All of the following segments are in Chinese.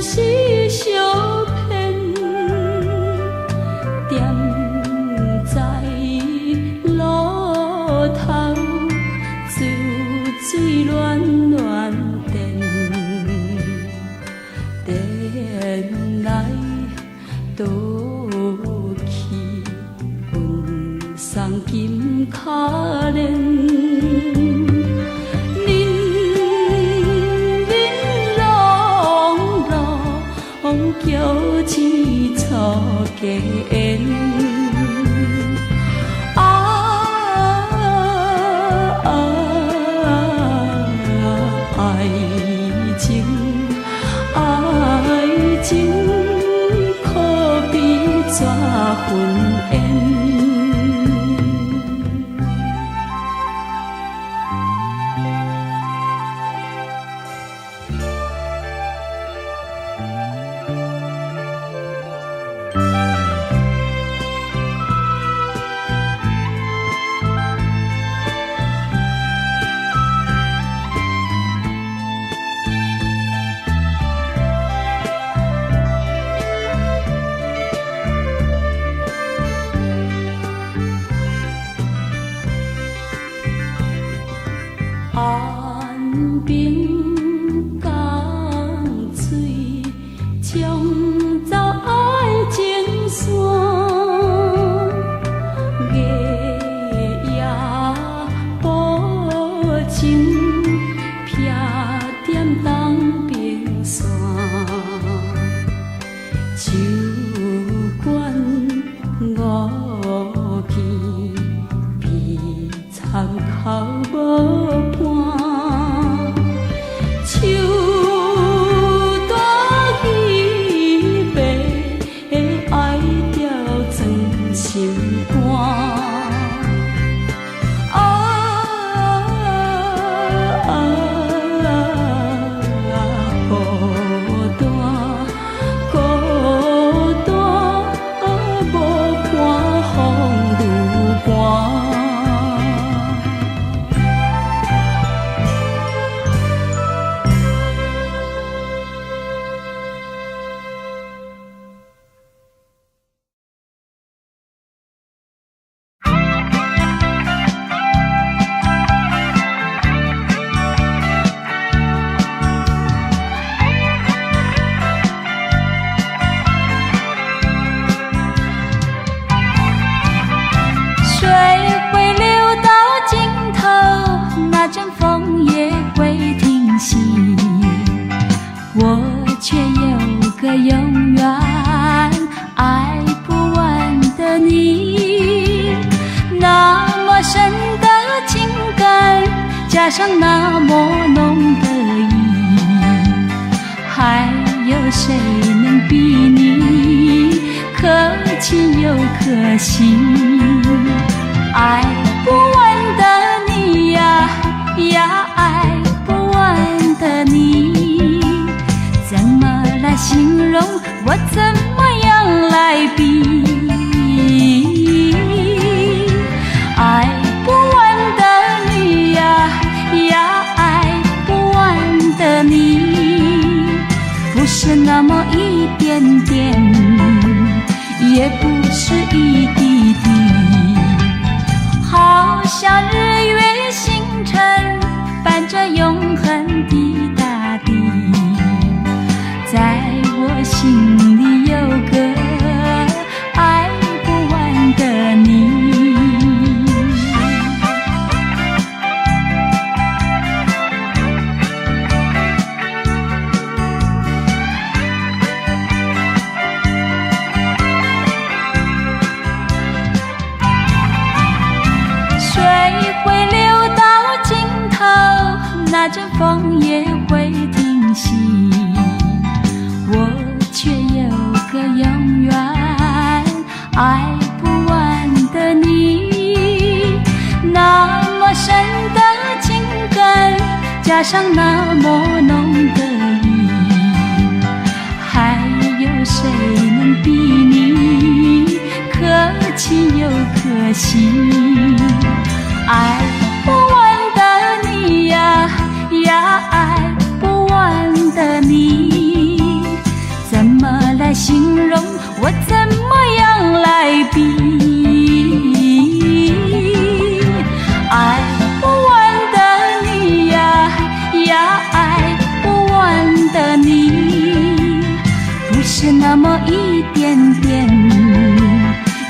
是相骗，踮在路头，珠水乱乱电，电来倒去，阮送金卡链。叫青草加烟，爱情，爱情，可比纸粉烟。安平江水冲走爱情线，月夜无情撇点东平线，酒馆五更鼻参口无。手大起白，爱掉装心肝。孤单，无伴风愈寒。我却有个永远爱不完的你，那么深的情感，加上那么浓的意，还有谁能比你可亲又可惜？爱不完的你呀呀，爱不完的你。怎么来形容？我怎么样来比？爱不完的你呀呀，爱不完的你，不是那么一点点，也不是一滴滴，好像日月星辰伴着永恒的大地。在我心里有个爱不完的你。水会流到尽头，那阵风也会停息。我却有个永远爱不完的你，那么深的情感，加上那么浓的意，还有谁能比你可亲又可惜？爱不完的你呀呀，爱不完的你，我怎么样来比？爱不完的你呀呀，爱不完的你，不是那么一点点，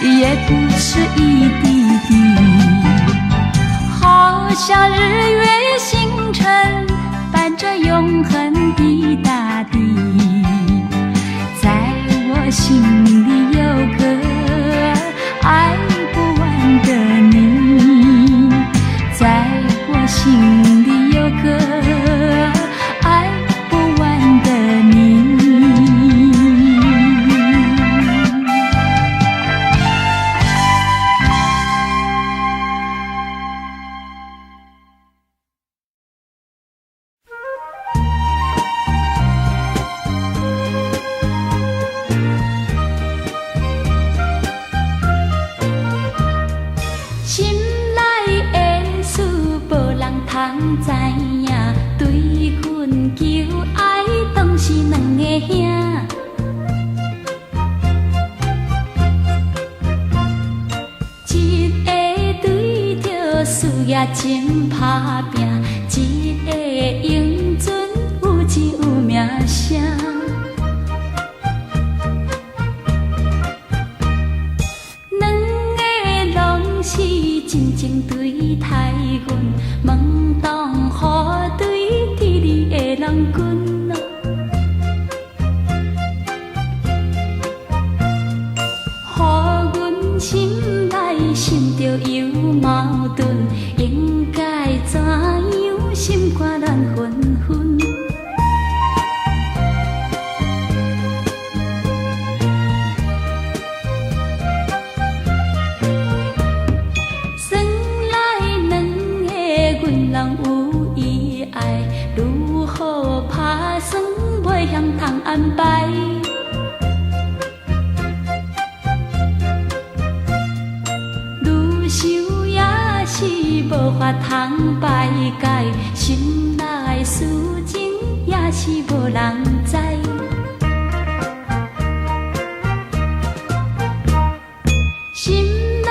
也不是一滴滴，好像日月星辰伴着永恒的大地，在我心里有个爱不完的你，在我心里有个爱不完的你。通知影，对阮求爱，当是两个兄。一个对着事业真打拼，一个英俊有钱有名声。两个拢是真情对待阮。问当何对天里的人君啊，予阮心内心着有矛盾，应该怎样心肝乱纷纷？人有意爱，如何打算袂晓通安排？愈想也是无法通排解，心内事情也是无人知。心内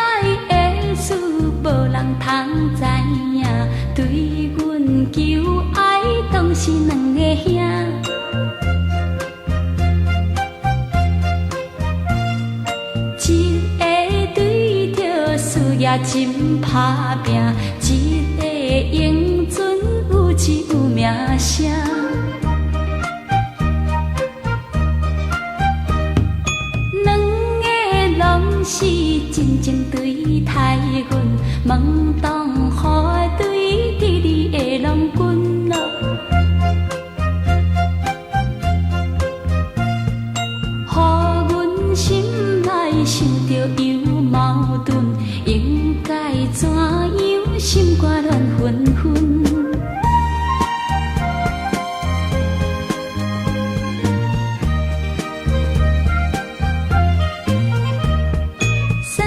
的事无人通知影。对阮求爱，当是两个兄。一个对着事业真打拼，一个英俊有钱有名声。两个拢是真情对待阮，问当何对天里的人君啊，予阮心内想着有矛盾，应该怎样心肝乱纷纷？生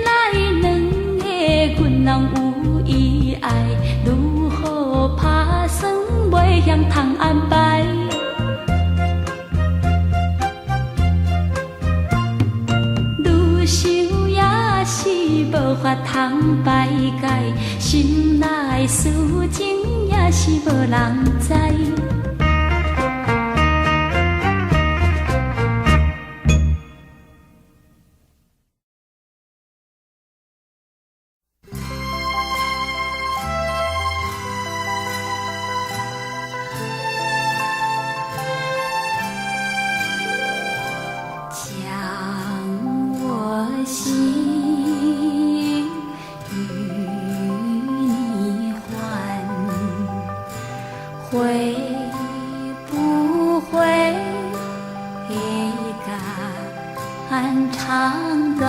来两个阮人有意爱，如何打算袂晓通安排？愈想也是无法通排解，心内事情也是无人知。会不会肝肠断？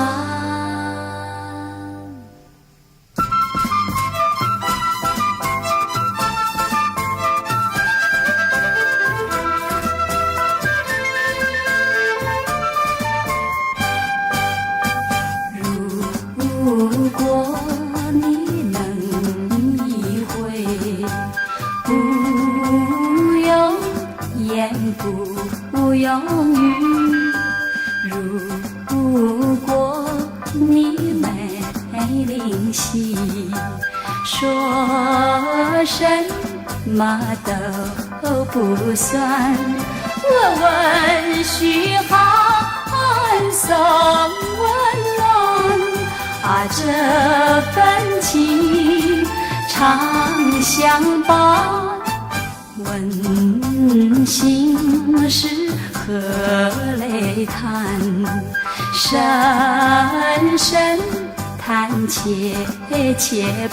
如果你能意会，不用言，不用语。如果你没灵犀，说什么都不算。我问嘘寒送温暖，这份情长相伴。问心事和泪叹，深深叹切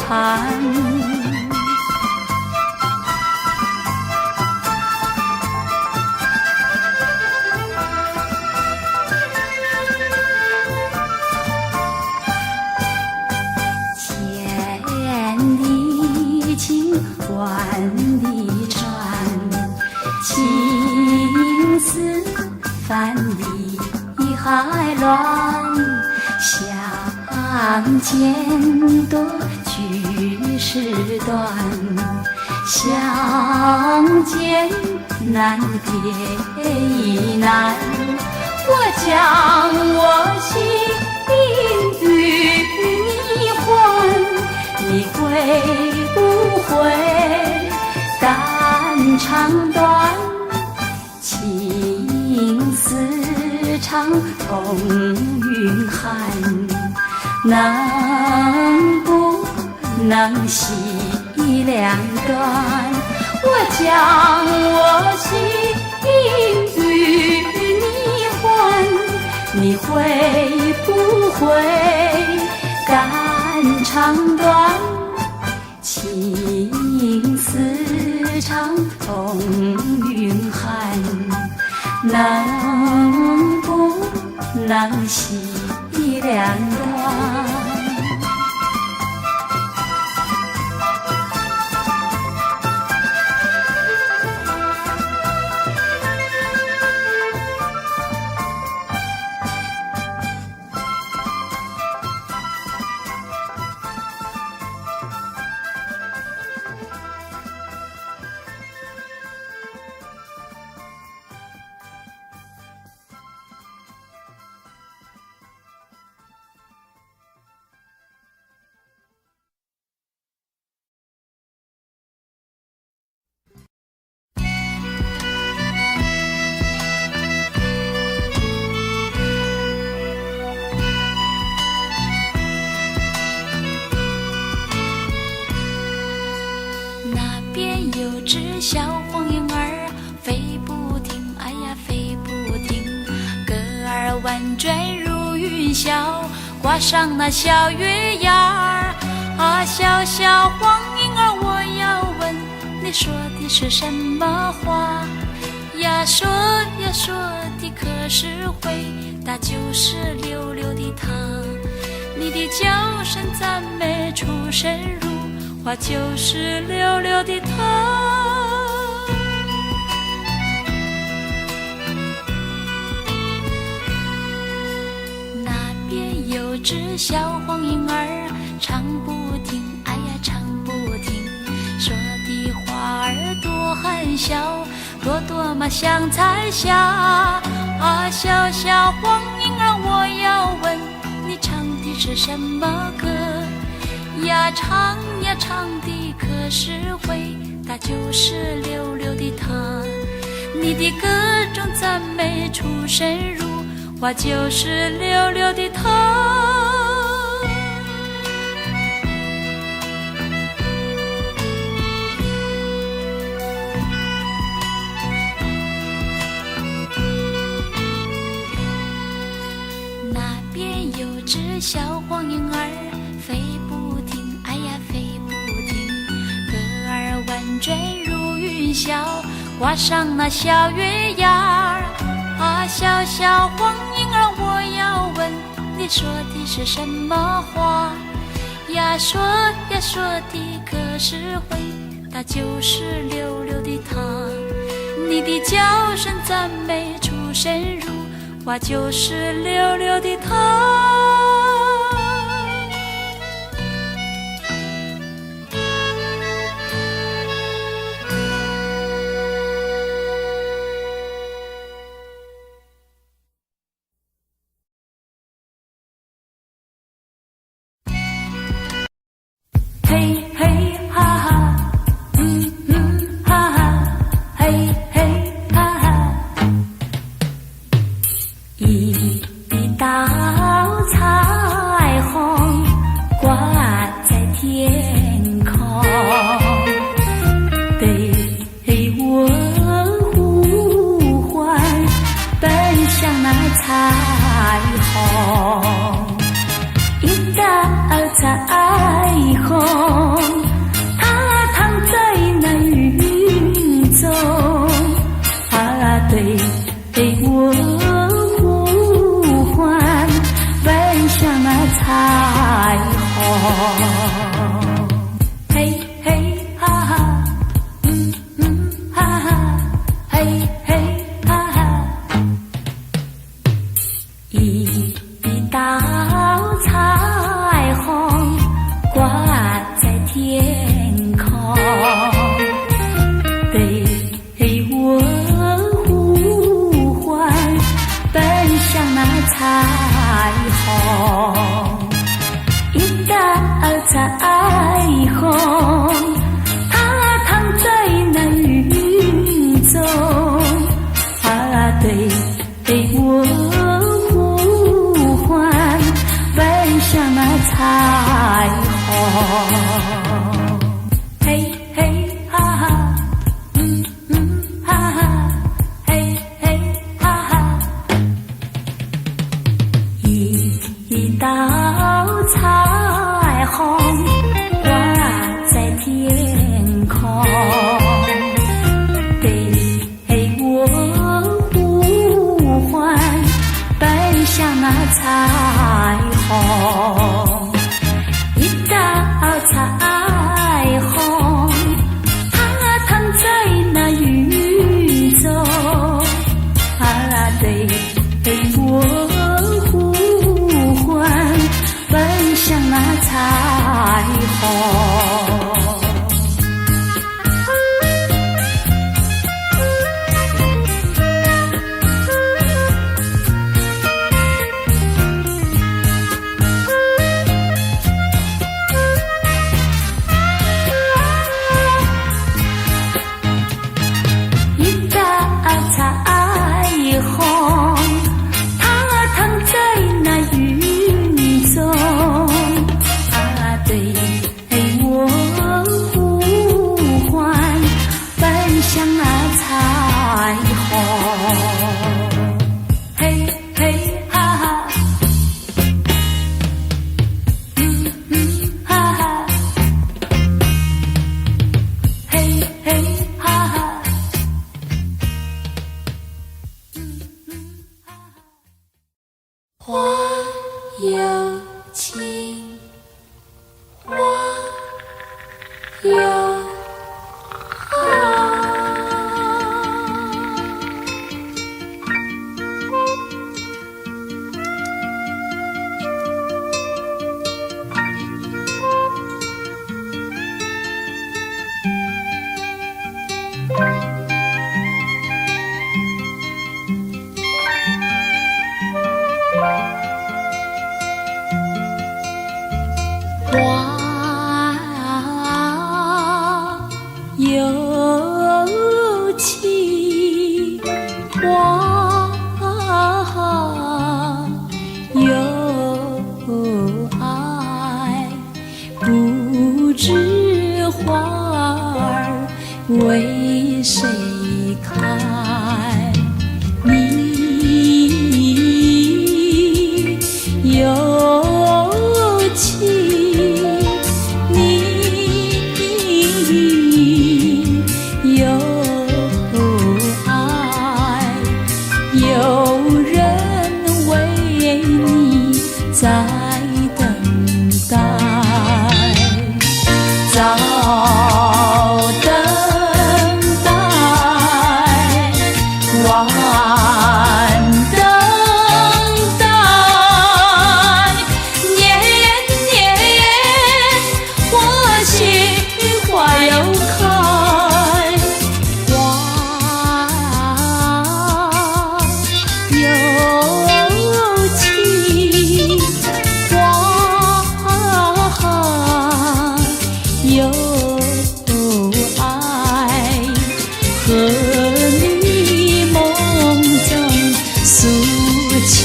盼。千里情，万里船，情丝泛里海乱。相见多，聚时短，相见难，别亦难。我将我心与你还，你会不会肝肠断？情丝长，同云汉，能不能系两端？我将我心与你还，你会不会肝肠断？情丝长，同云汉，能不能系两端？只小黄莺儿飞不停，哎呀飞不停，歌儿婉转如云霄，挂上那小月牙儿。啊，小小黄莺儿，我要问你说的是什么话呀？说呀说的可是回答就是溜溜的他。你的叫声赞美出神入化，就是溜溜的他。那边有只小黄莺儿唱不停，哎呀唱不停，说的话儿多含笑，多么像彩霞。啊，小小黄莺儿，我要问你唱的是什么歌呀？唱呀唱的可是回答就是溜溜的他。你的歌中赞美出神入化，就是溜溜的他。那边有只小黄莺儿飞不停，哎呀飞不停，歌儿婉转如云霄，挂上那小月牙儿。啊，小小黄莺儿，我要问你说的是什么话呀？说呀说的可是回答就是溜溜的他。你的叫声赞美出神入化，就是溜溜的他。一道彩虹挂在天空，对我呼唤，奔向那彩虹。一道彩虹，它躺在那云中，对我呼唤，奔向那彩虹。嘿嘿哈哈，哈哈，嘿嘿哈哈。一道彩虹挂在天空，对我呼唤，奔向那彩虹。一道彩虹，它躺在那云中，对我呼唤，奔向那彩虹。嘿嘿哈哈，哈哈，嘿嘿哈哈。一道彩虹挂在天空，对我呼唤，奔向那彩虹。一道彩虹，它躺在那云中，对我呼唤，奔向那彩虹。一道彩虹，它躺在那云中，对我呼唤，奔向那彩虹。嘿嘿哈哈，哈哈，嘿嘿哈哈。花有情，花有有情，花有爱，不知花儿为谁开。你有情，有爱，有人为你在等待，早等待，晚等待，年年花谢花又开，花有情，花有爱，和你梦中诉情。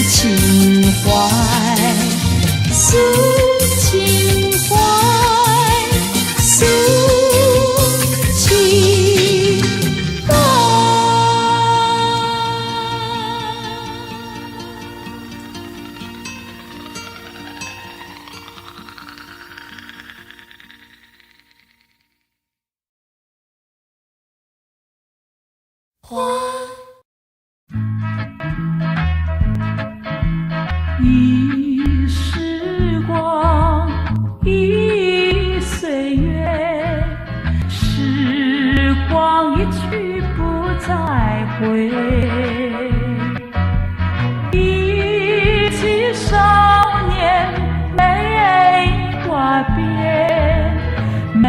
情怀，诉情怀，诉情怀。忆时光，忆岁月，时光一去不再回。忆起少年梅花边，梅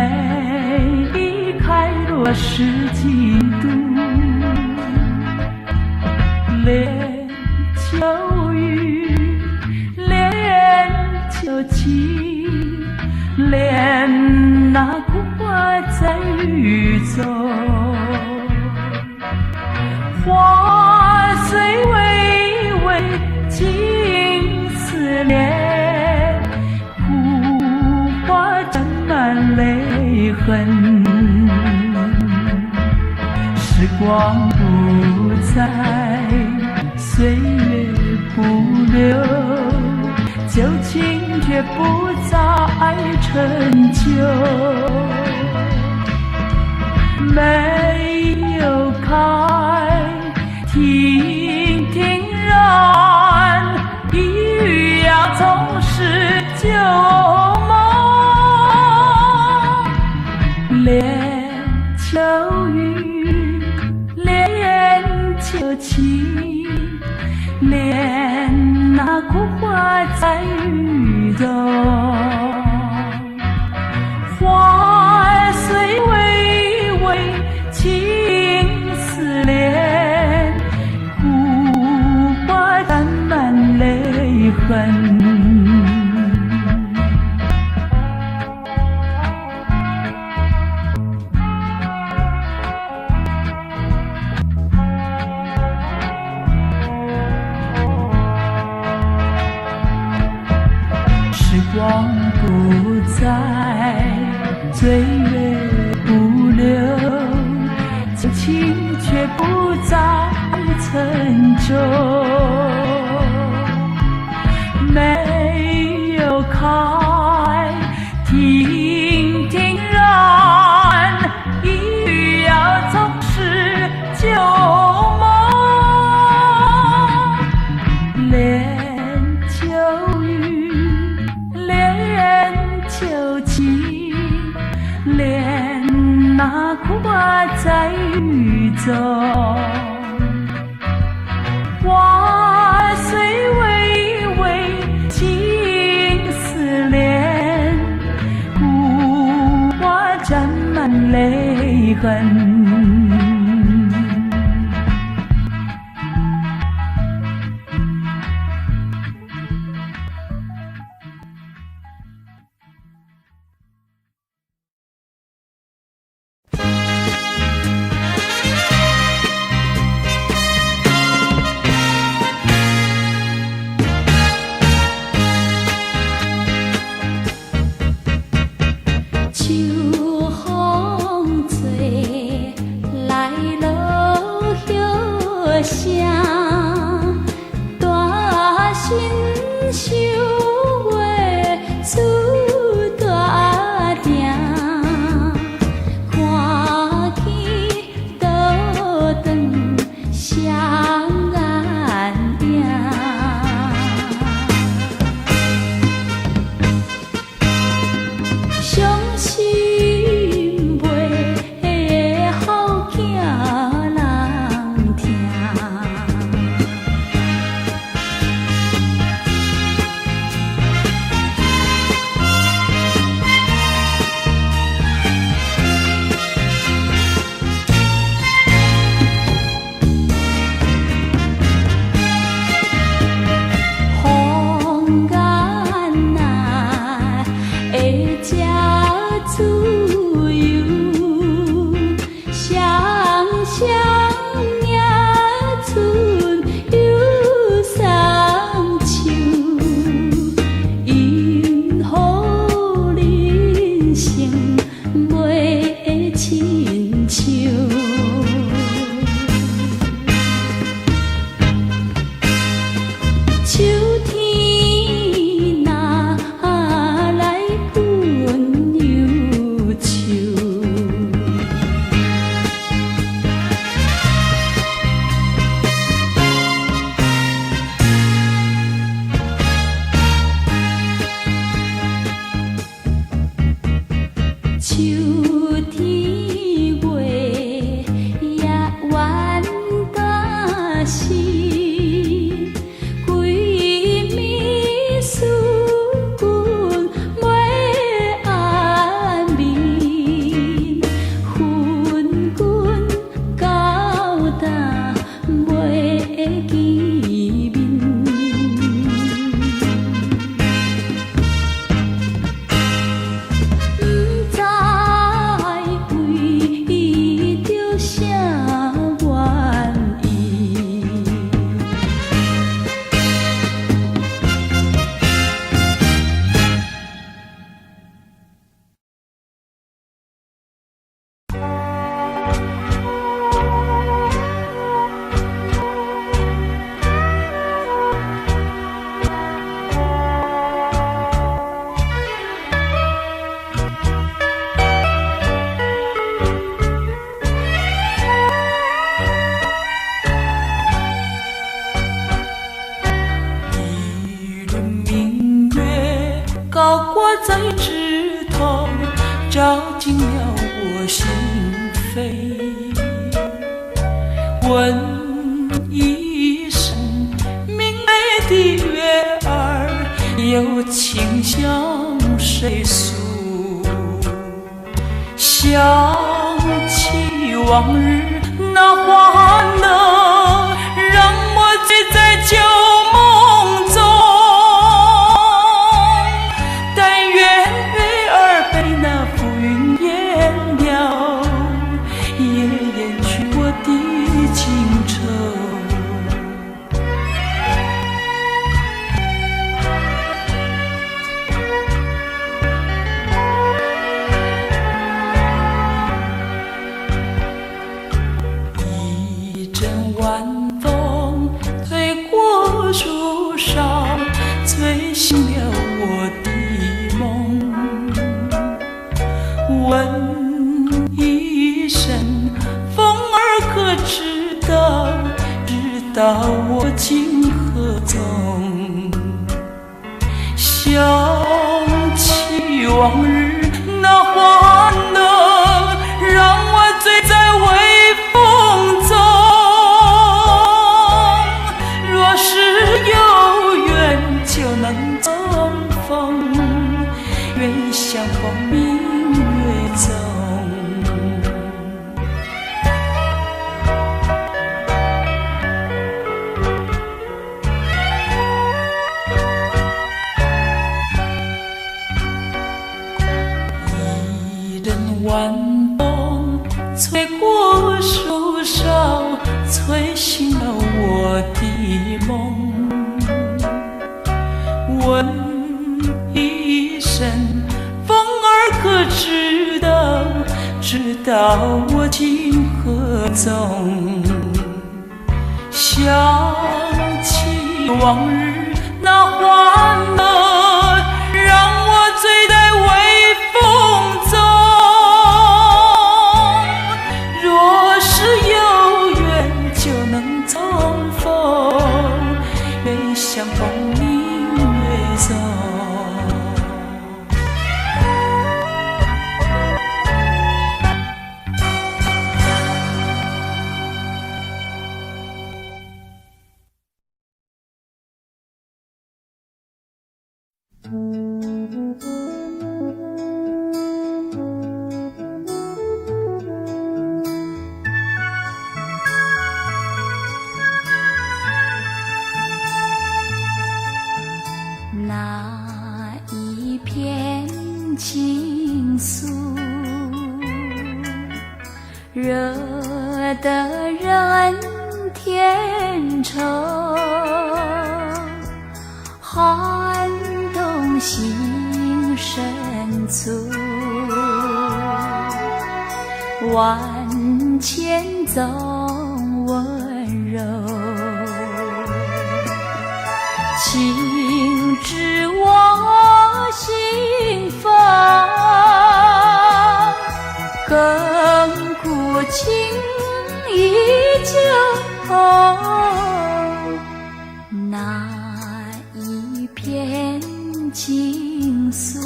已开落石几度。连秋雨，连秋晴，连那枯花在雨中。花虽微微，尽思念，枯花沾满泪痕。时光不再，岁月不留，旧情却不再陈旧。没有开，亭亭然，一语要从是旧梦。连秋雨，连秋晴，连那枯花在雨中。花虽微微，尽思念，枯花沾满泪痕。时光不再，岁月不留，旧情却不再陈旧。没有开，亭亭然，一语要从是旧梦。连秋雨，连秋晴，连那枯花在雨中。花虽微微，尽思念，枯花沾满泪痕。秋风吹来落叶声，大新收月出大城，看见倒转双眼影。伤心袂好囝人听。心，归暝思君袂安眠，恨君到达袂见面。不知为着啥原因，一轮明月高挂在枝头，照进了我心扉。问一声明媚的月儿，有情向谁诉？想起往日那欢乐，让我醉在旧梦中。但愿月儿被那浮云淹了，也掩去我的情愁。一阵晚风吹过树梢，吹醒了我的梦。问一声风儿可知道，知道我今何踪？想起往日那欢乐，让我醉在微风中。若是有缘就能重逢，愿相逢明月中。一阵晚风吹过树梢，吹醒了我的梦。问一声风儿可知道，知道我今何踪？想起往日那欢乐，让我醉在微风中。若是有缘就能重逢，愿相逢明月中。那一片情愫，惹得人添愁，撼动心深处。万千种温柔，情至我心房，亘古情依旧。那一片情愫，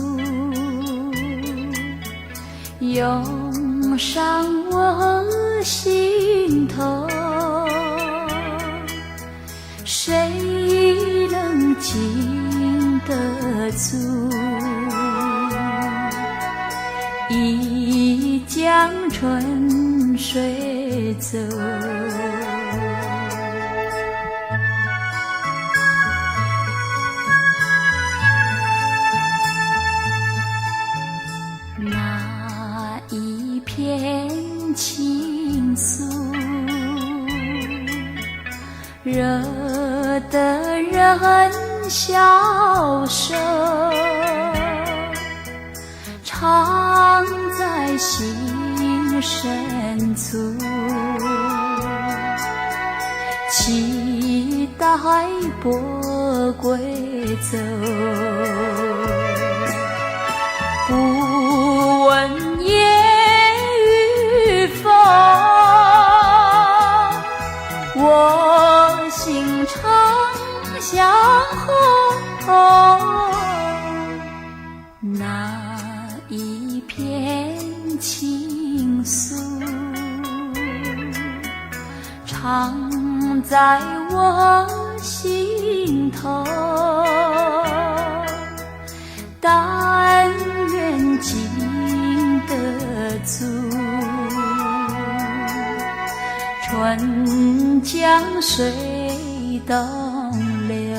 涌上我心头，惹得人消瘦，藏在心深处，期待波归走，不问夜与风，我心常相候。那一片情愫，藏在我心头，但愿经得住春江水东流。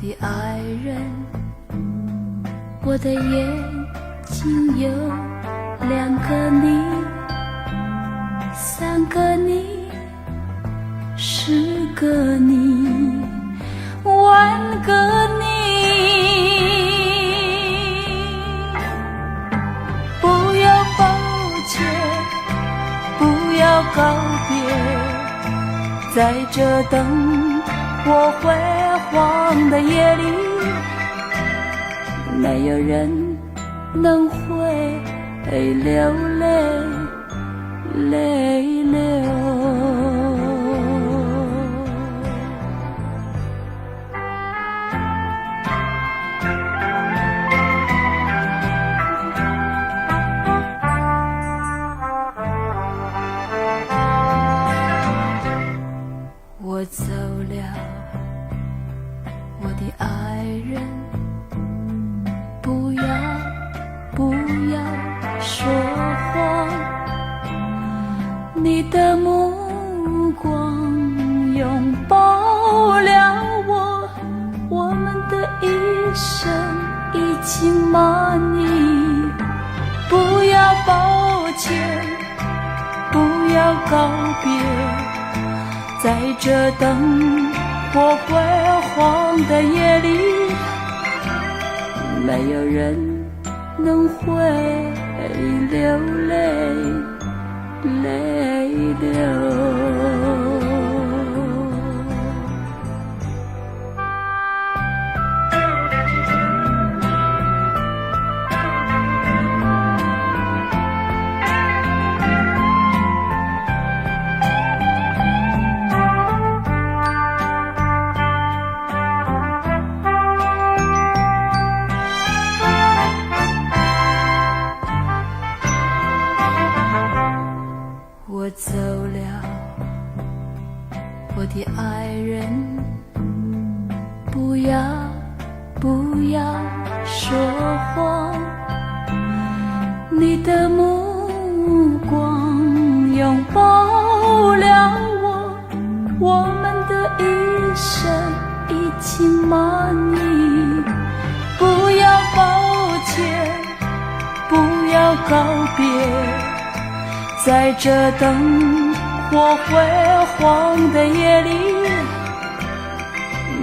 的爱人，我的眼睛有2个你，3个你，10个你，10000个你。不要抱歉，不要告别，在这灯火辉煌的夜里，没有人能会流泪泪流。我走了，我的爱人，不要说谎，你的目光拥抱了我们的一生已经满意。不要抱歉，不要告别，在这灯火辉煌的夜里，没有人能会流泪泪流。我走了，我的爱人，不要说谎，你的目光拥抱了我们的一生已经满意。不要抱歉，不要告别，在这灯火辉煌的夜里，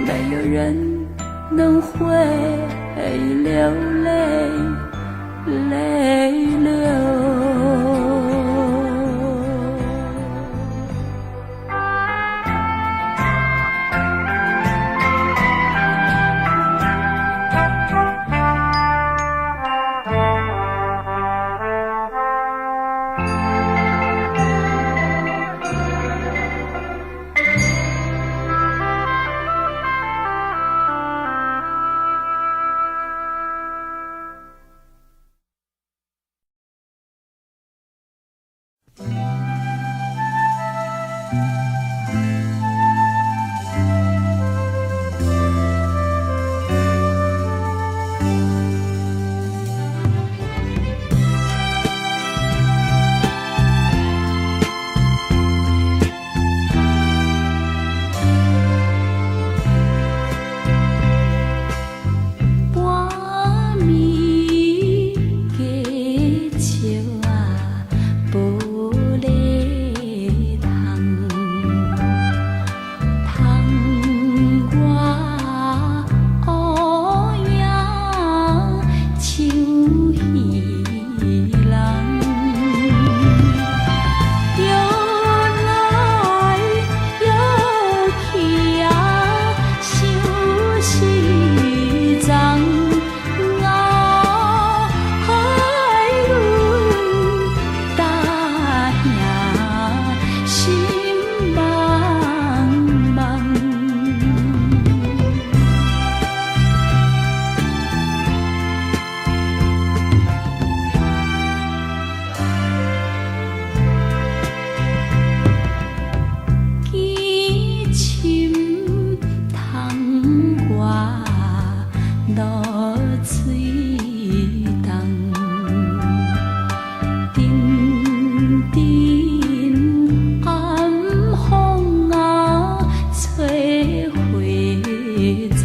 没有人能会流泪泪流。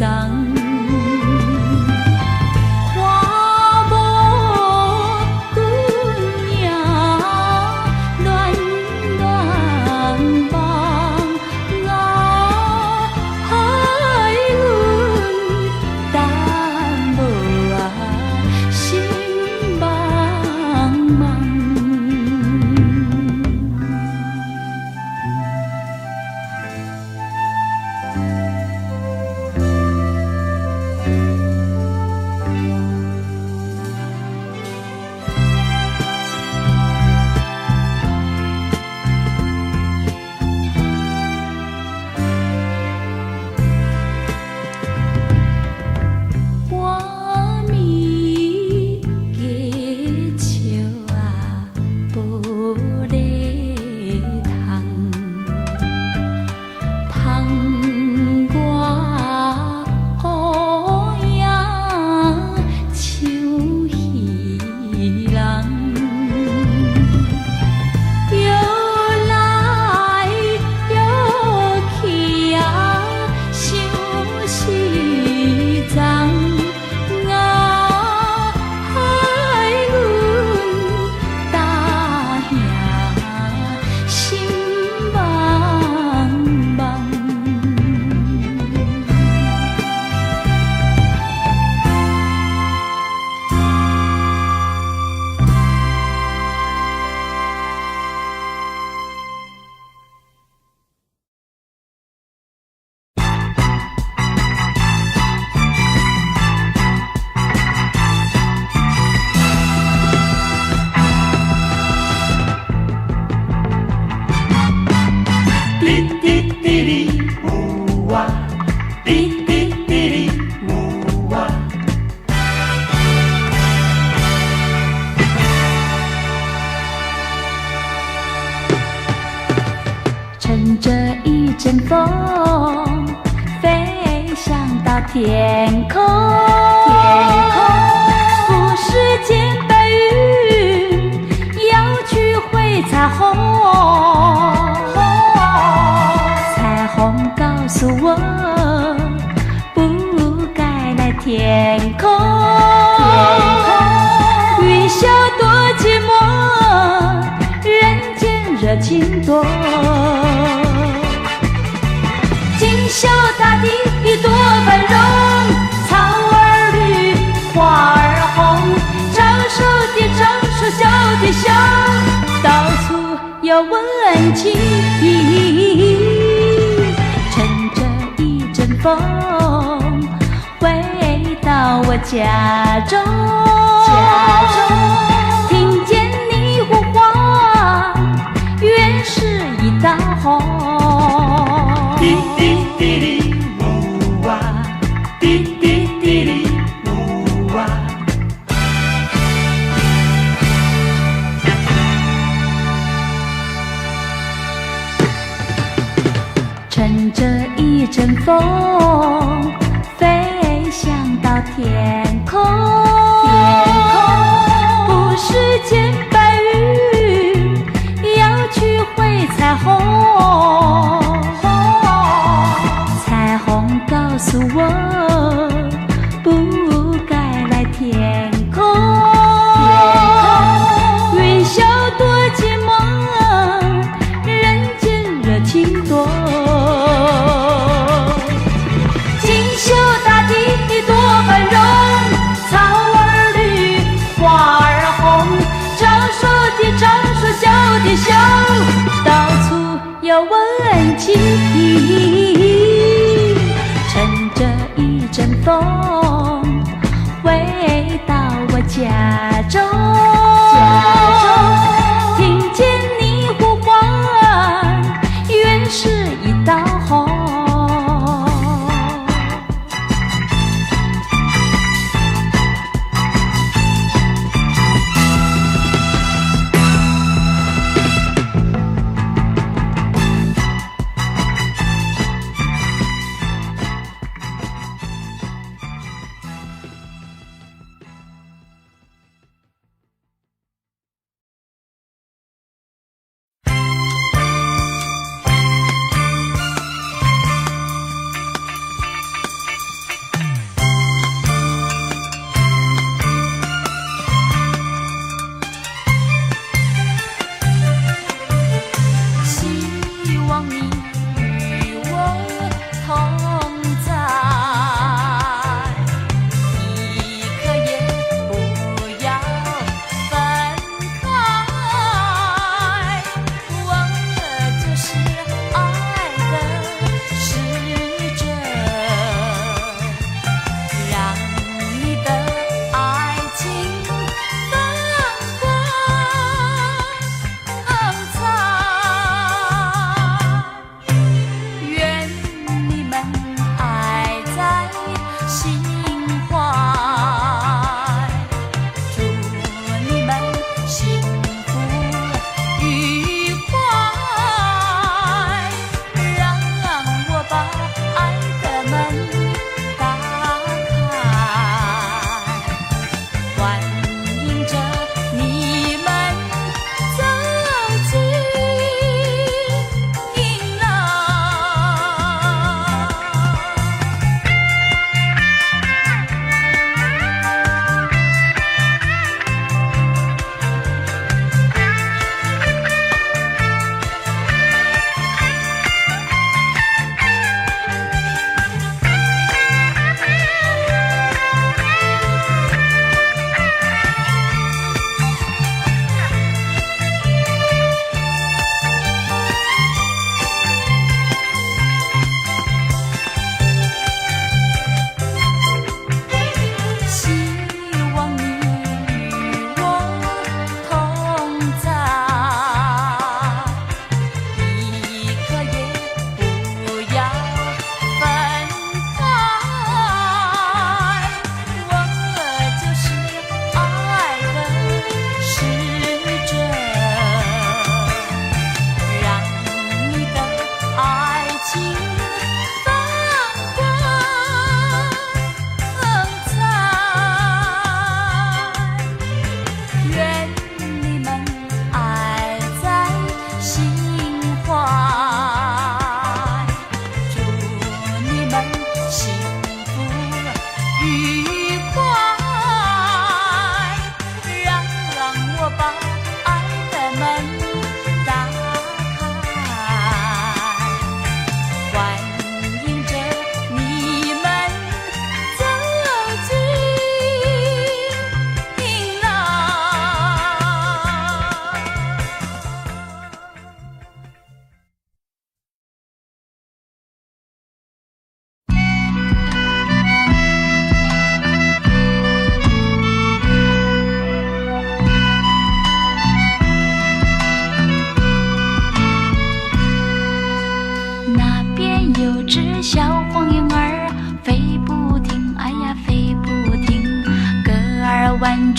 藏。乘着一阵风，飞翔到天空。不是见白云，要去会彩虹。彩虹告诉我，不该来天空。云霄多寂寞，人间热情多。今宵大地多繁荣，草儿绿，花儿红，长手的长手，小的小，到处有温情。乘着一阵风，回到我家中，听见你呼唤，原是一道红。滴滴滴哩呜哇，滴滴滴哩呜哇。乘着一阵风，飞翔到天空。不是见白云，要去会彩虹。彩虹告诉我，不该来天空。云霄多寂寞，人间热情多。今宵大地多繁荣，草儿绿，花儿红，长手的长手，小的小，到处有温情。乘着一阵风，回到我家中，听见你呼唤，原是一道红。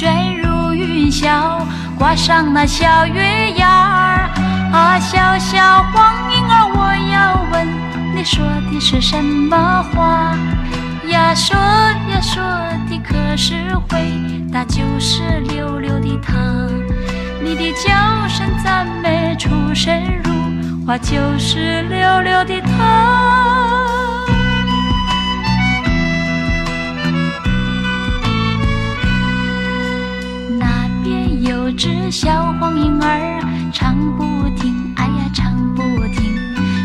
转如云霄，挂上那小月牙儿。啊，小小黄莺儿，我要问你说的是什么话呀？说呀说的可是回答就是溜溜的他。你的叫声赞美出神入化，就是溜溜的他。那边有只小黄莺儿，唱不停，哎呀唱不停，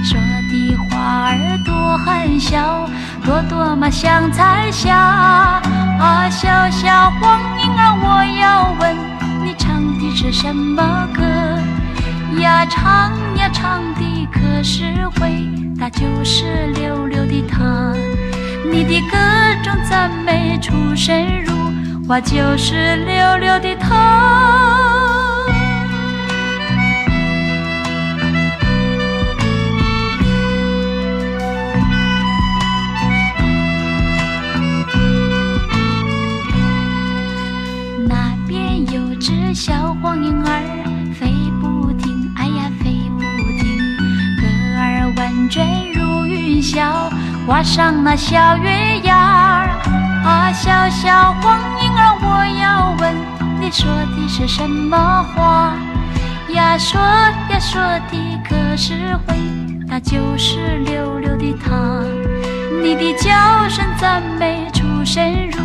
说的话儿多含笑，朵朵嘛像彩霞。啊，小小黄莺儿，我要问你唱的是什么歌呀？唱呀唱的可是回答就是溜溜的他。你的歌中赞美出神入化，就是溜溜的他。小黄莺儿飞不停，哎呀飞不停，歌儿婉转如云霄，挂上那小月牙儿。啊，小小黄莺儿，我要问你说的是什么话呀？说呀说的可是回答就是溜溜的他。你的叫声赞美出神入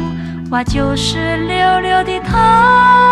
化，就是溜溜的他。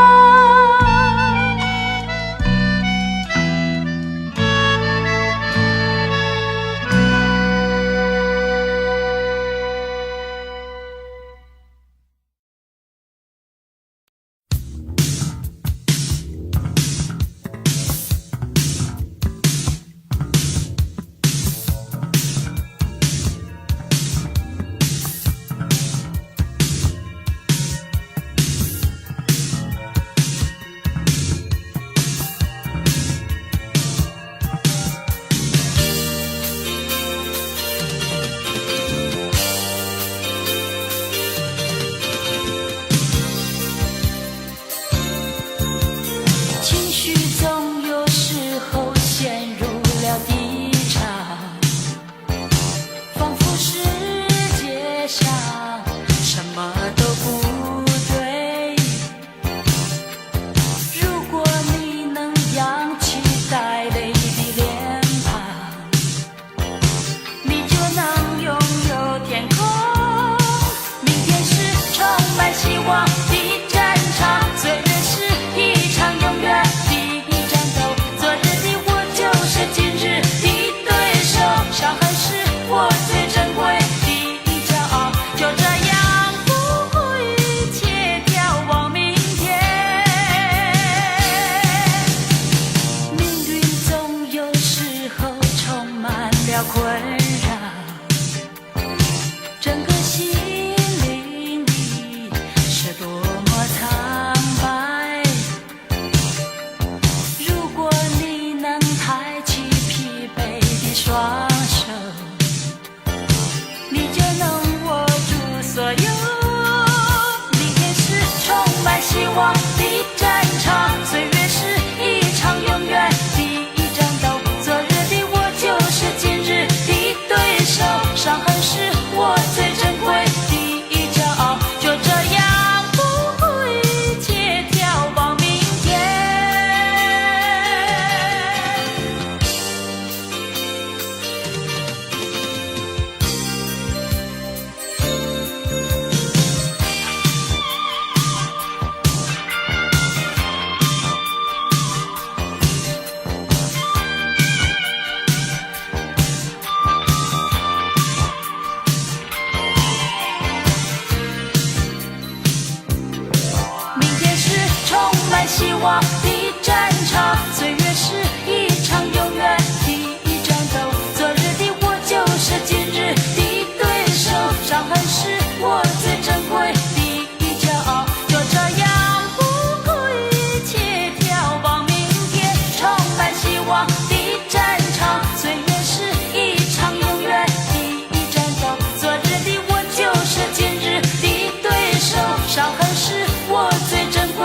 希望的战场，岁月是一场永远的一战斗。昨日的我就是今日的对手，伤痕是我最珍贵的骄傲。就这样不顾一切眺望明天，充满希望的战场，岁月是一场永远的一战斗。昨日的我就是今日的对手，伤痕是我最珍贵。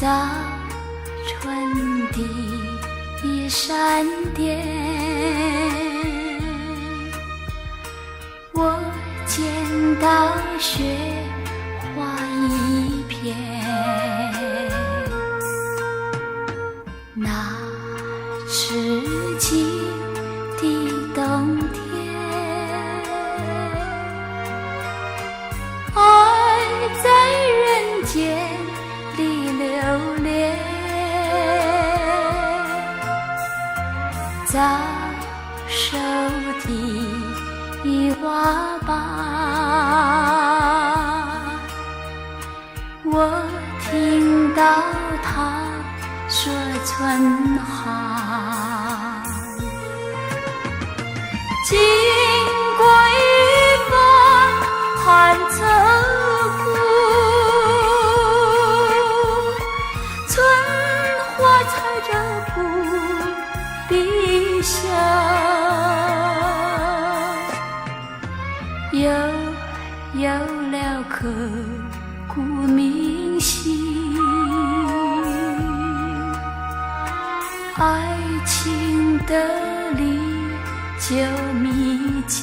早春的一闪电，我见到雪花一片，那痴情的冬天，爱在人间里流连，早熟的花瓣，我听到他说春寒，经过一番寒彻骨，春花踩着不闭下，有了刻骨铭心，爱情的理就密切。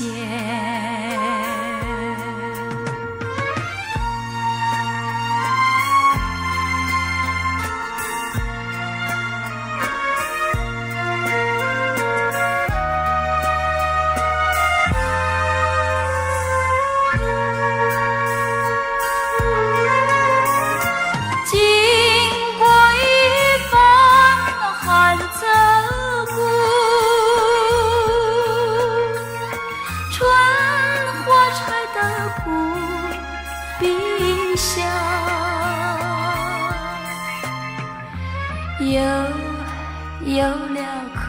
有了刻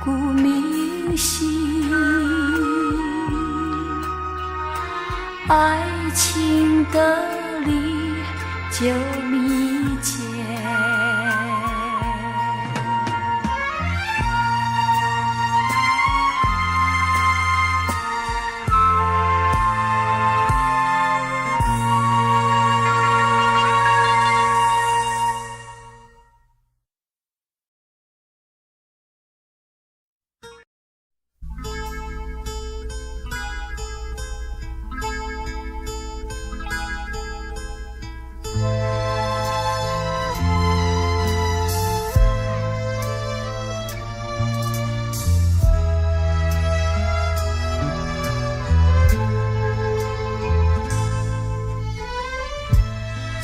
骨铭心，爱情的理就密切。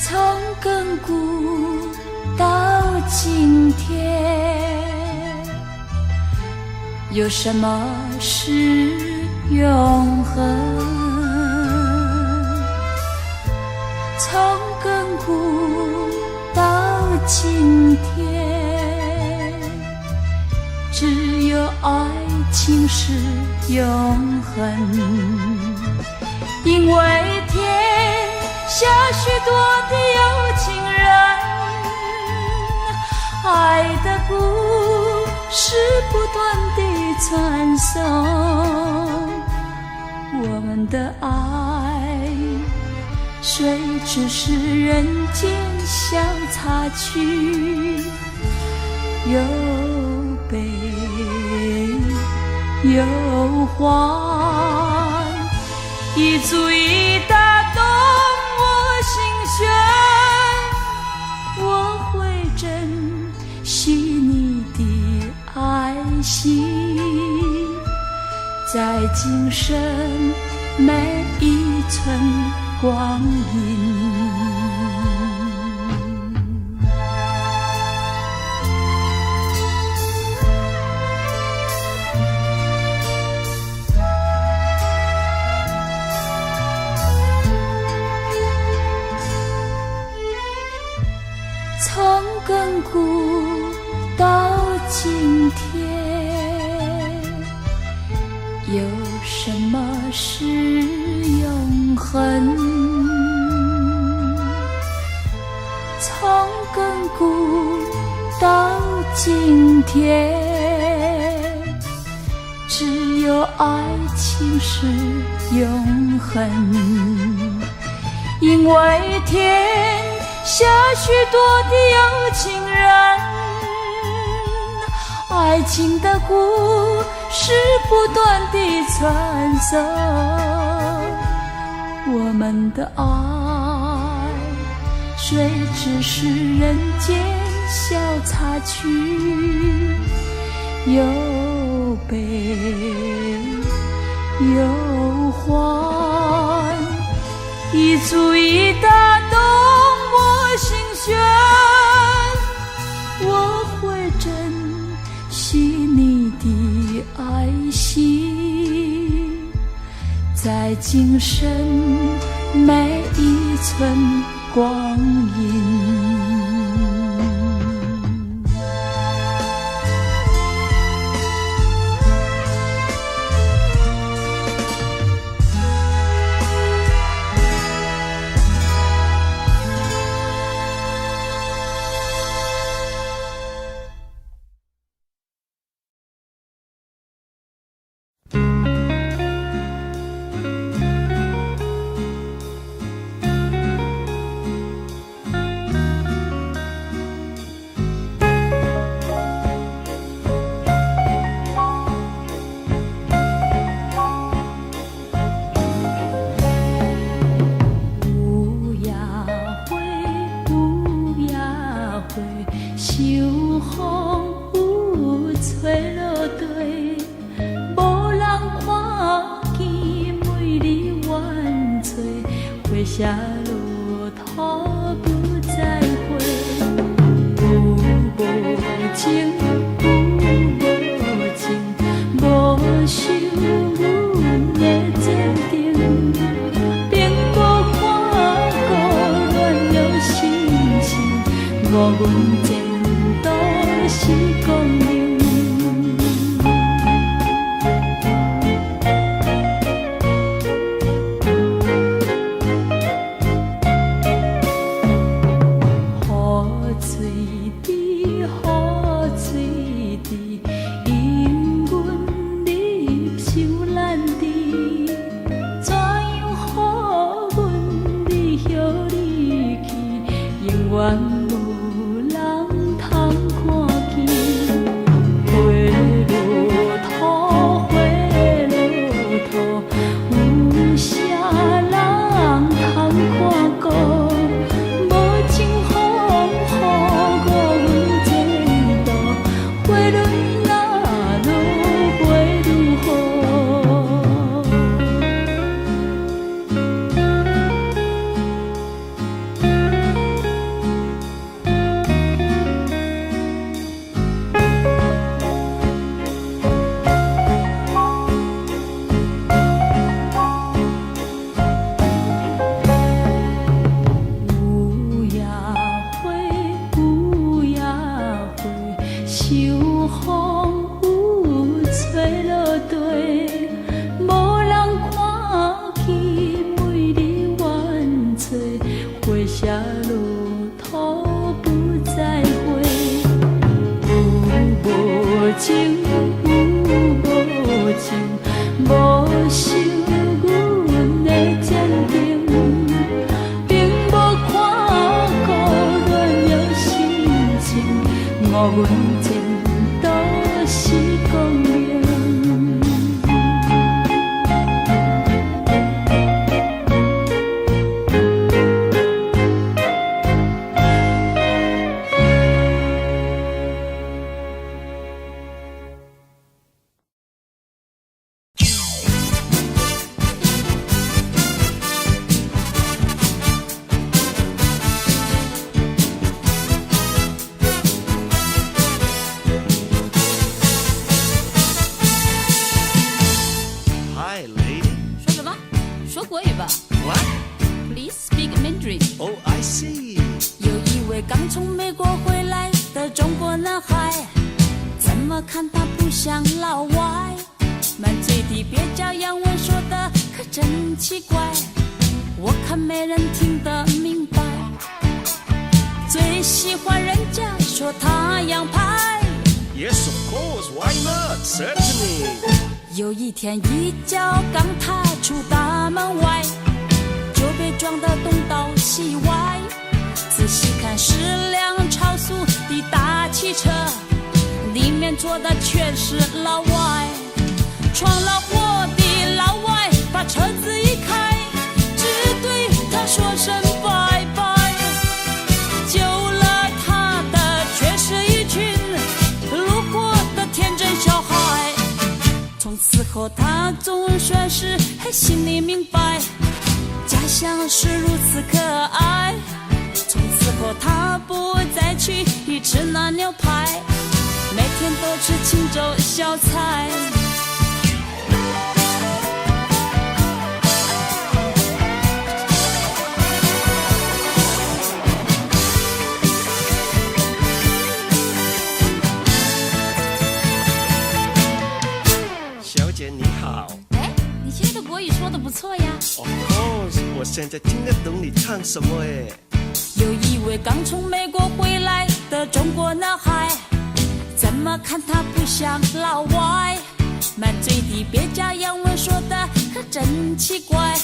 从亘古到今天，有什么是永恒？从亘古到今天，只有爱情是永恒，因为天下许多的有情人，爱的故事不断地传颂，我们的爱虽只是人间小插曲，又悲又欢，已足以打动我心弦，我会珍惜你的爱心，在今生每一寸光阴。从亘古到今天，有什么是永恒？从亘古到今天，只有爱情是永恒，因为天下许多的有情人，爱情的故事不断地传颂，我们的爱虽只是人间小插曲，又悲又欢，已足以打动我心弦。我会珍惜你的爱心，在今生每一寸光阴。下路途不再回，有无情，有无情，无收阮的坚定，并无看过恋了心情，我阮前途是光明。有一天，一脚刚踏出大门外，就被撞得东倒西歪。仔细错的全是老外，闯了祸的老外把车子一开，只对他说声拜拜，救了他的却是一群路过的天真小孩。从此后他总算是心里明白，家乡是如此可爱。从此后他不再去吃那牛排，每天都吃清粥小菜。小姐你好。哎，你现在的国语说得不错呀。Of course， 我现在听得懂你唱什么哎。有一位刚从美国回来的中国男孩，怎么看他不像老外，满嘴的别家洋文说的可真奇怪，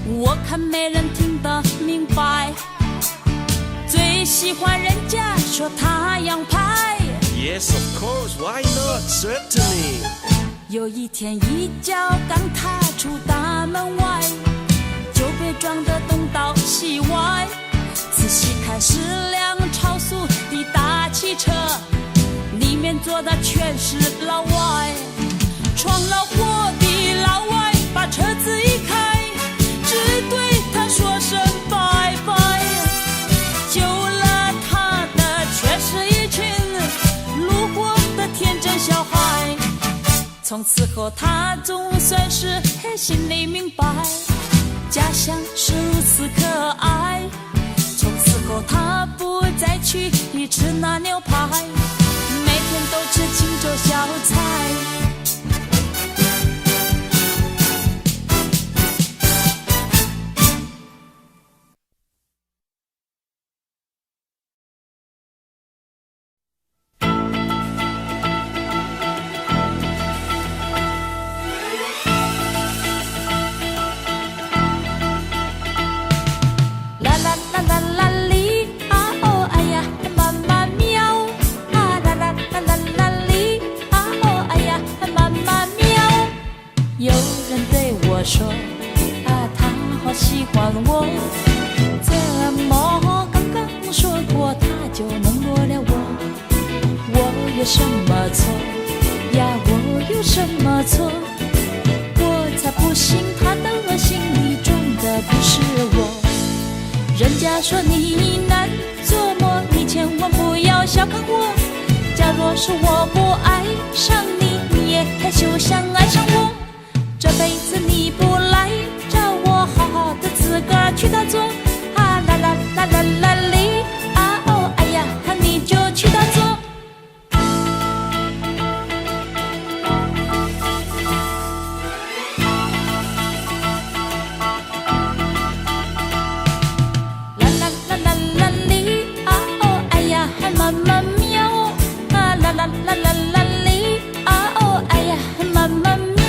我看没人听得明白，最喜欢人家说他洋派。 Yes of course why not certainly。 有一天一脚刚踏出大门外，就被撞得东倒西歪，仔细看是辆超速的大汽车，里面坐的全是老外，闯了祸的老外把车子一开，只对他说声拜拜，救了他的却是一群路过的天真小孩。从此后他总算是心里明白，家乡是如此可爱。从此后他不再去吃那牛排，每天都吃清粥小菜。说啊，他好喜欢我，怎么刚刚说过他就能落了我？我有什么错呀？我有什么错？我才不信他的心里装的不是我。人家说你难琢磨，你千万不要小看我。假若是我不爱上你，你也休想爱上我。这辈子你不来找我，好好的自个儿去打坐啊啦啦啦啦啦哩啊哦哎呀，你就去打坐。啦啦啦啦啦哩啊哦哎呀，妈妈喵啊啦啦啦啦啦哩啊哦哎呀，妈妈喵。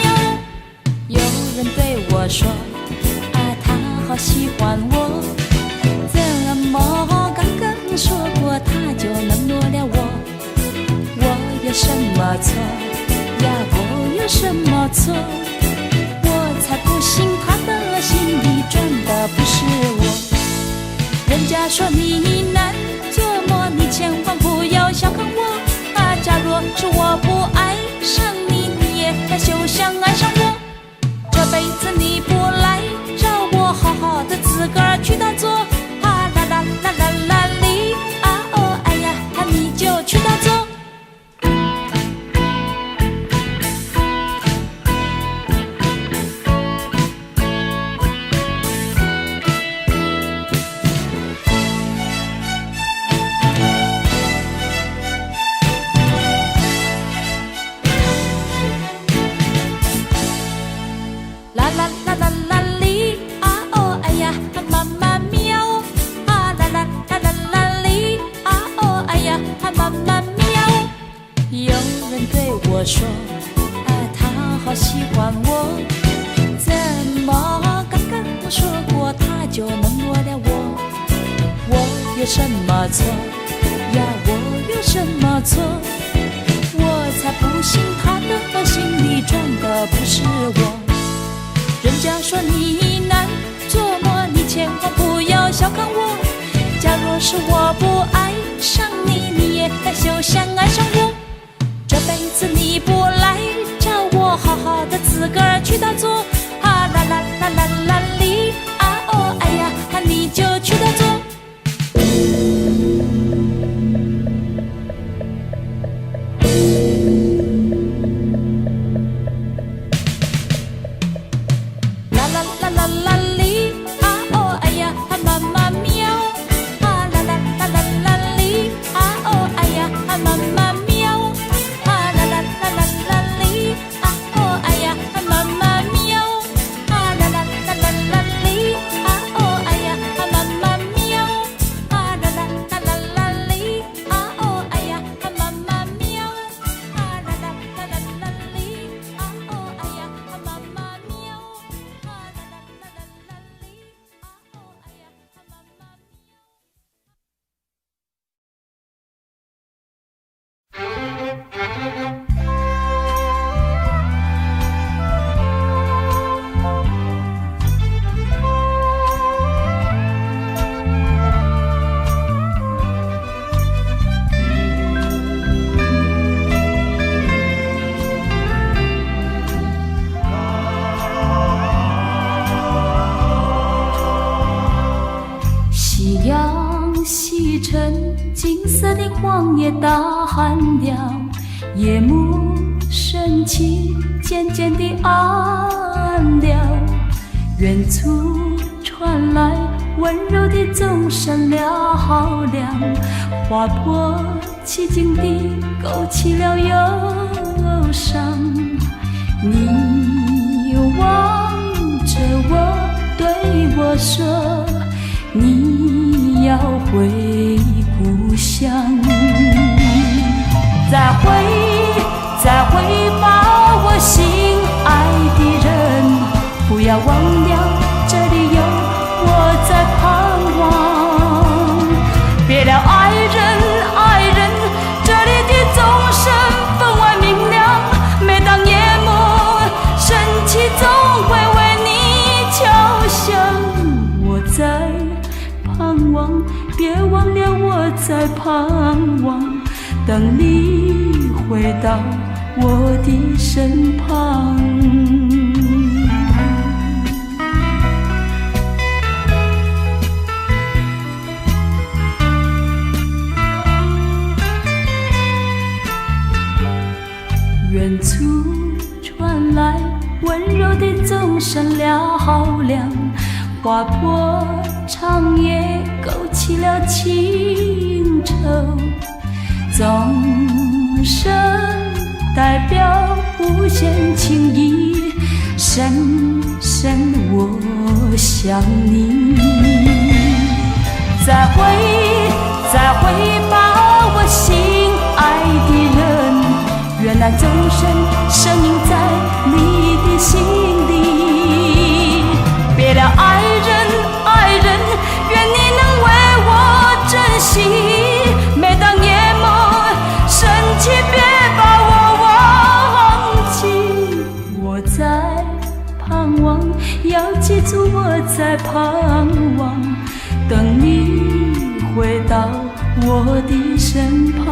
有人对我说啊，他好喜欢我，怎么刚刚说过他就能落了我？我有什么错呀？我有什么错？我才不信他的心里装的不是我。人家说你难琢磨，你千万不要小看我啊！假若是我不爱上你，你也休想爱上我。这辈子你不来找我，好好的自个儿去打坐啊啦啦啦啦啦哩啊哦哎呀，你就去打坐。啦啦啦啦啦哩啊哦哎呀，妈妈喵啊啦啦啦啦啦哩啊哦哎呀，妈妈喵。有人对我说啊，他好喜欢我，怎么刚刚说过他就能落了我？我有什么错呀？我有什么错？我才不信他的心里装的不是我。人家说你难琢磨，你千万不要小看我。假若是我不爱上你，你也休想爱上我。这辈子你不来找我，好好的自个儿去打坐。啊啦啦啦啦啦哩啊哦哎呀，你就去打坐。啦啦啦啦啦哩啊哦哎呀，妈妈喵。啊啦啦啦啦啦哩啊哦哎呀，妈妈喵。啊啦啦啦啦啦哩啊哦哎呀，妈妈喵。啊啦啦啦啦啦哩啊哦哎呀，妈妈喵。啊啦啦啦啦啦哩啊哦哎呀，妈妈喵。啊啦啦啦啦啦哩啊哦哎呀，妈妈喵。啊啦啦啦啦啦哩啊哦哎呀，妈妈喵。夕阳西沉，金色的黄叶大寒了，夜幕升起，渐渐地暗了。远处传来温柔的钟声嘹亮，划破寂静地勾起了忧伤。你望着我，对我说，你要回故乡。再会吧，我心爱的人，不要忘了这里有我在盼望。别了爱人，这里的钟声分外明亮，每当夜幕升起，总会为你敲响。我在盼望，别忘了我在盼望，等你回到我的身旁。远处传来温柔的钟声嘹亮，划破长夜，勾起了情愁。钟声代表无限情意，深深我想你。再会吧，我心爱的人，愿那钟声声音在你的心里。别了爱人，愿你能为我珍惜，每当夜幕升起，别把我忘记。我在盼望，要记住我在盼望，等你回到我的身旁。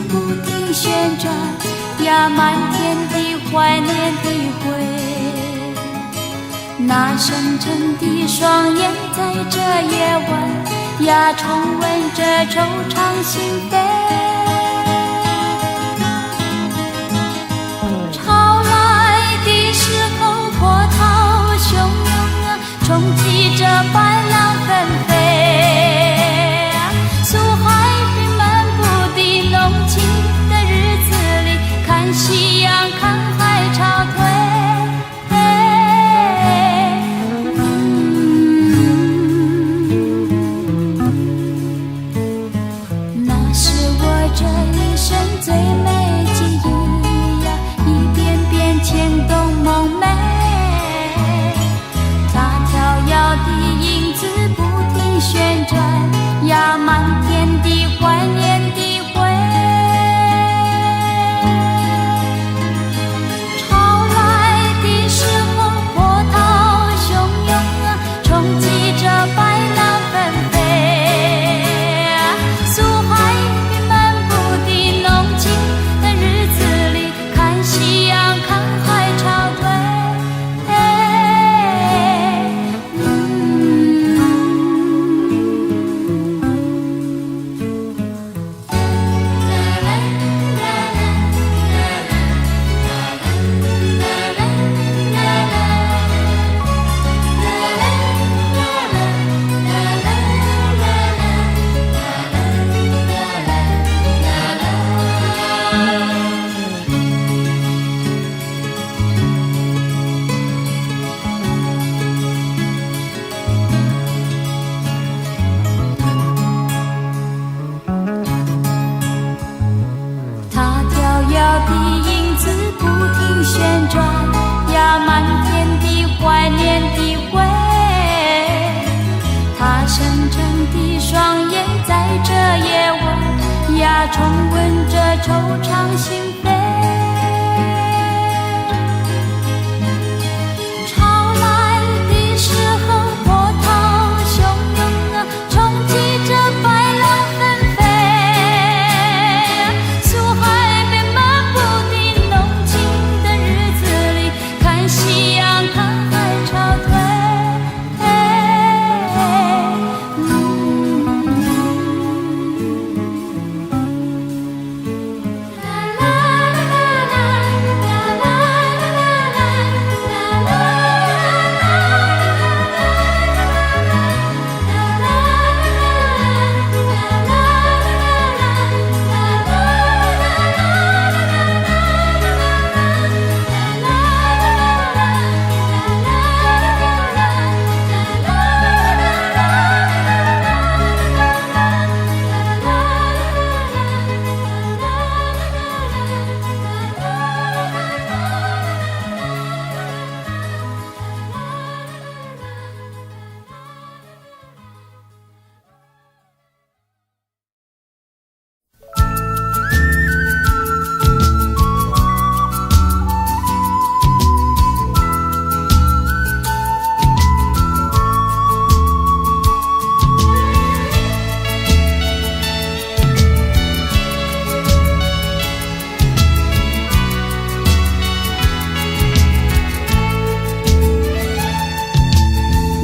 不停旋转呀，满天的怀念的回，那深沉的双眼在这夜晚呀，重温着惆怅心扉。潮来的时候波涛汹涌啊，冲击着白浪纷飞，苏海滨漫步的浓情的日子里，看夕阳看海潮退。那是我这一生最美记忆呀，一遍遍牵动梦寐。它飘摇的影子不停旋转呀，满天的怀念的回。潮来的时候波涛汹涌啊，冲击着白浪纷飞，苏海滨漫步的浓情的日子里，看夕阳看海潮退。它飘摇的影子不停旋转呀，满天的怀念的回。它深沉的双眼在这夜晚呀，重温着惆怅心扉。潮来的时候波涛汹涌啊，冲击着白浪纷飞，苏海滨漫步的浓情的日子里，看夕阳看海潮退。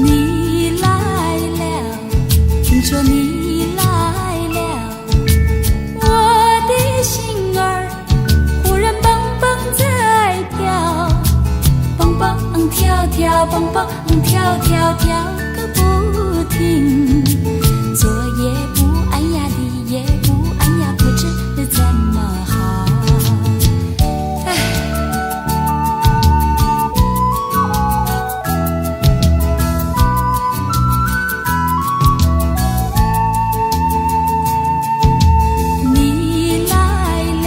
你来了，听说你来了，我的心儿忽然蹦蹦在跳，蹦蹦跳跳，蹦蹦跳跳跳个不停，左也不按呀，理也不按呀，不知怎么好。你来了，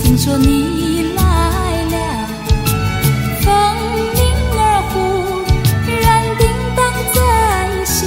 听说你来了，风铃儿忽然叮当在响。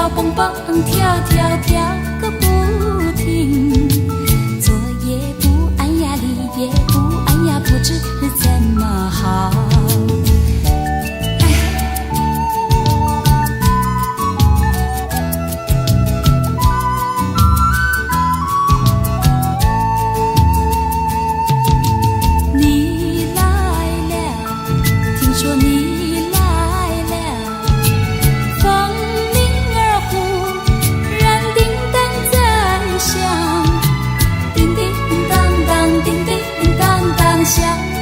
跳蹦蹦跳跳跳个不停，左也不按呀，里也不按呀，不知怎么好。你来了，听说你来了，风铃儿忽然叮当在响，叮叮当当，叮叮当当响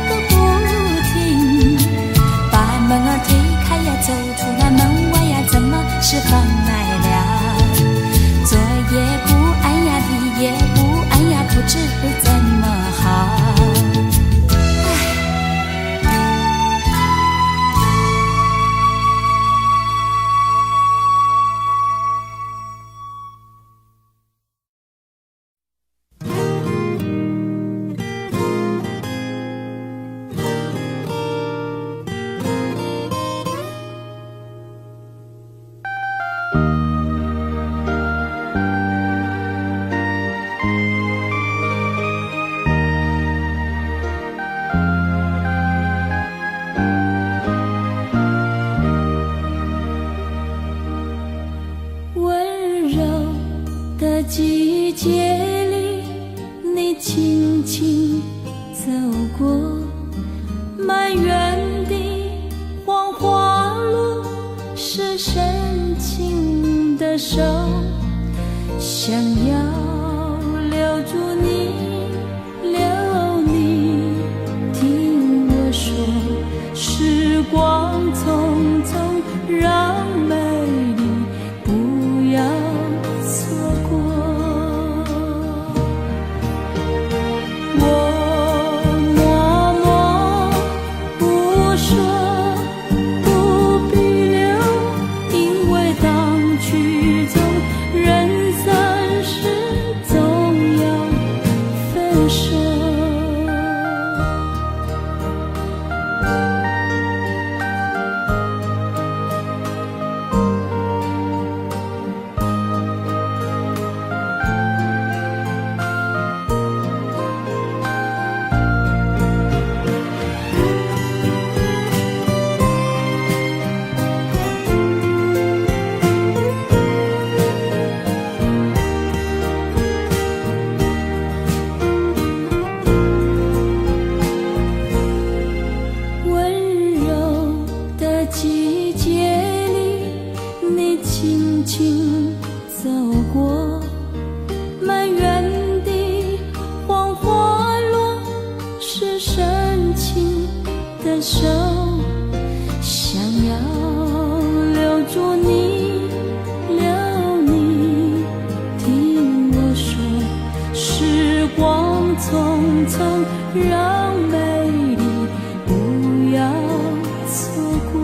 个不停。把门儿推开呀，走出那门外呀，怎么是风来了？左也不按呀，里也不按呀，不知怎么好。季节里，你轻轻走过，满园的黄花落，是深情的手，想要留住你，留你。听我说，时光匆匆，让美丽不要错过。季节里，你轻轻走过，满园的黄花落，是深情的手，想要留住你，留你。听我说，时光匆匆，让美丽不要错过。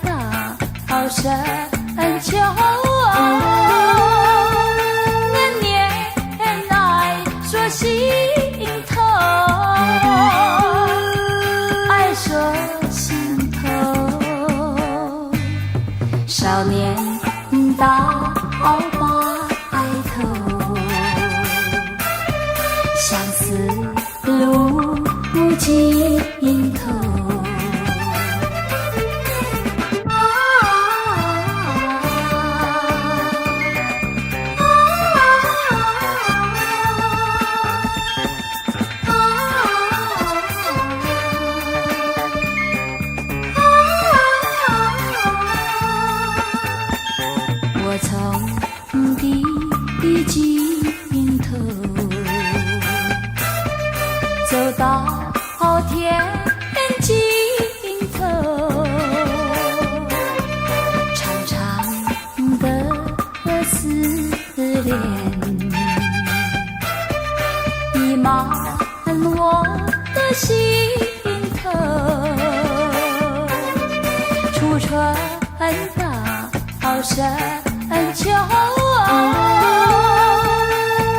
到深秋，年年来说心头，爱说心头，少年到白头，相思路尽头。我从地尽头走到天尽头，长长的思念溢满我的心头，初春到深秋，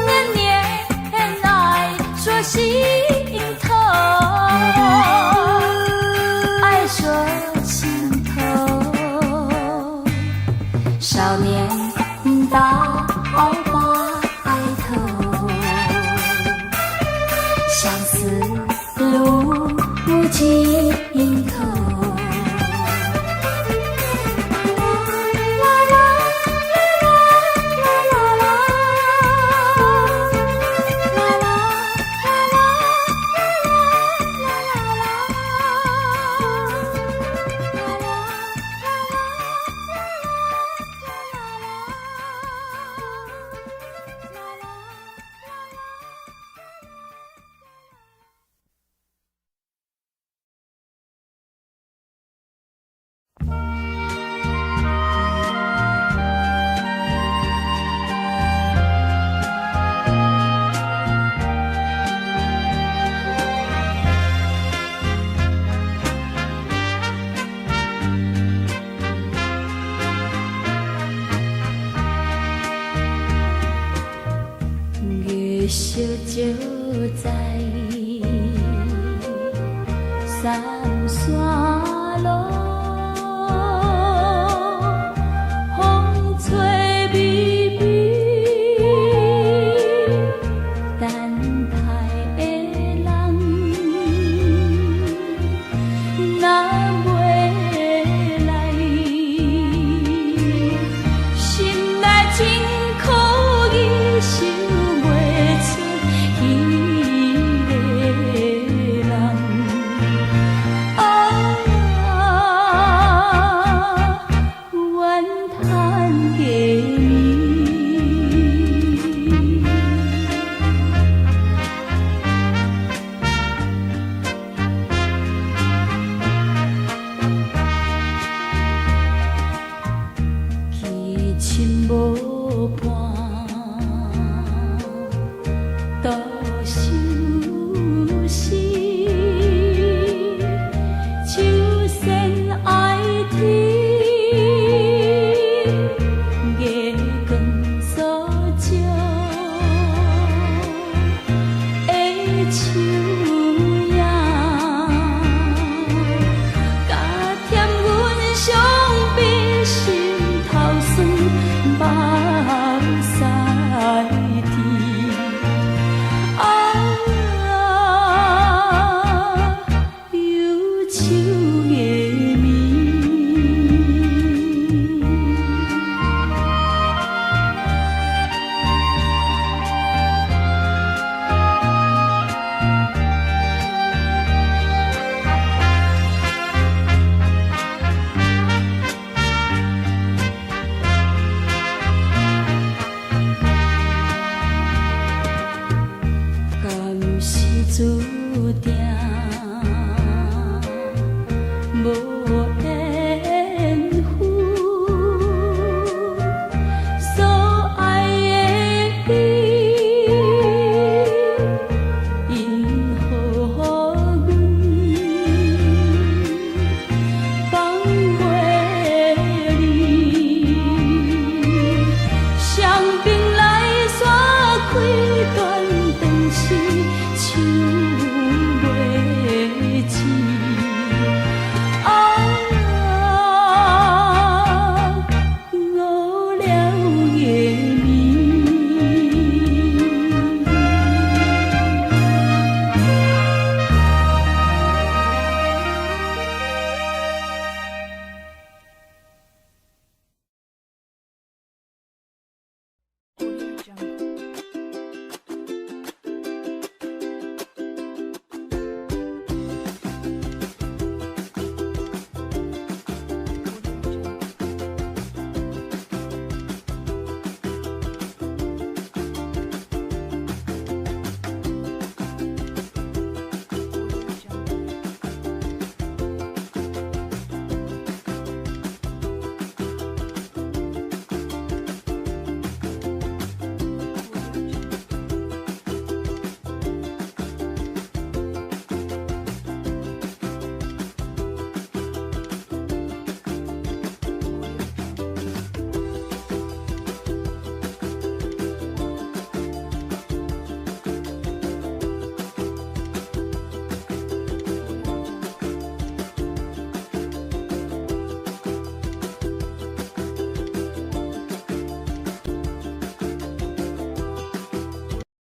年年来说心头，爱说心头，少年到白头，相思路尽头。月秀就在山